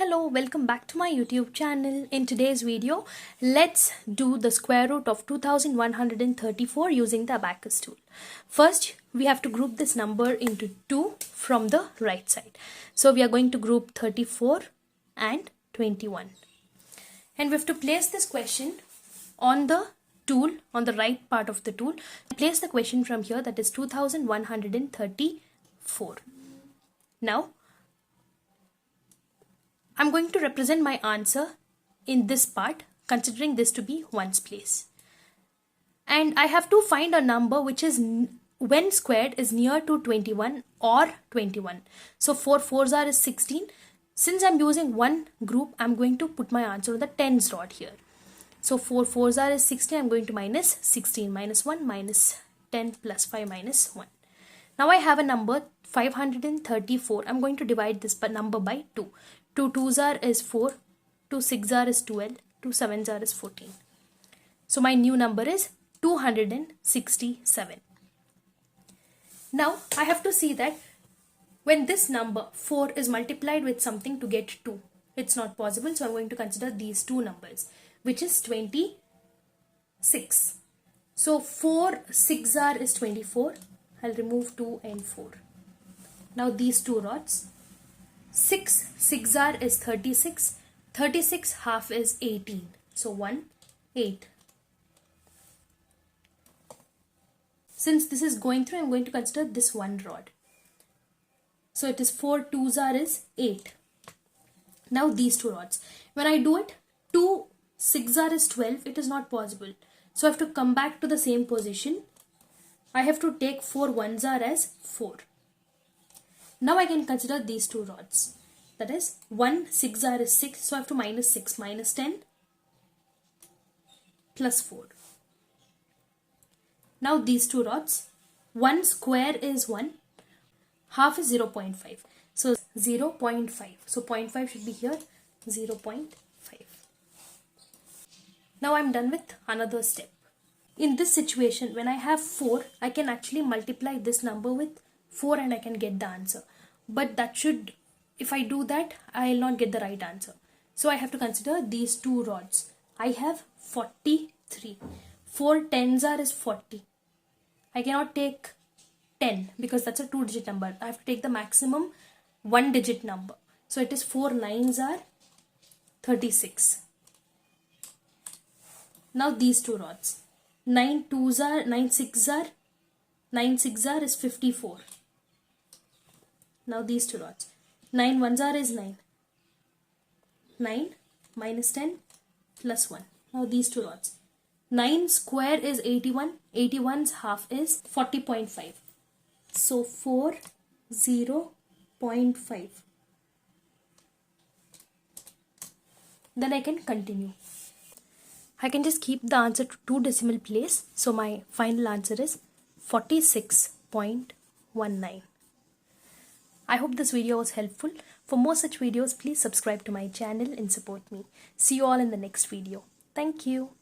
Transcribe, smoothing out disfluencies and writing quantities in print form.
Hello, welcome back to my YouTube channel. In today's video, let's do the square root of 2134 using the Abacus tool. First, we have to group this number into 2 from the right side. So we are going to group 34 and 21. And we have to place this question on the tool, on the right part of the tool. Place the question from here, that is 2134. Now, I'm going to represent my answer in this part, considering this to be ones place. And I have to find a number which is, when squared, is near to 21 or 21. So 4 4s are 16. Since I'm using one group, I'm going to put my answer on the tens rod here. So 4 4s are 16. I'm going to minus 16, minus 1, minus 10, plus 5, minus 1. Now I have a number 534. I'm going to divide this number by 2. 2 2s are is 4, 2 6s are is 12, 2 7s are is 14. So my new number is 267. Now I have to see that when this number 4 is multiplied with something to get 2, it's not possible. So I'm going to consider these two numbers, which is 26. So 4 6r is 24. I'll remove 2 and 4. Now these two rods. 6 6r is 36. 36 half is 18. So 1 8. Since this is going through, I'm going to consider this one rod. So it is 4 2s is 8. Now these two rods. When I do it, 2 6r is 12. It is not possible. So I have to come back to the same position. I have to take 4 1s as 4. Now I can consider these two rods. That is 1 6r is 6. So I have to minus 6, minus 10, plus 4. Now these two rods. 1 square is 1. Half is 0.5. So 0.5. So 0.5 should be here. 0.5. Now I'm done with another step. In this situation, when I have 4, I can actually multiply this number with 4 and I can get the answer. But that should, if I do that, I will not get the right answer. So I have to consider these two rods. I have 43. 4 10s is 40. I cannot take 10 because that's a 2-digit number. I have to take the maximum 1-digit number. So it is 4 9s are 36. Now these two rods. 9 6s is 54. Now these two rods. 9 1s is 9. 9 minus 10 plus 1. Now these two rods. 9 square is 81. 81's half is 40.5. So 40.5. Then I can continue. I can just keep the answer to 2 decimal place. So my final answer is 46.19. I hope this video was helpful. For more such videos, please subscribe to my channel and support me. See you all in the next video. Thank you.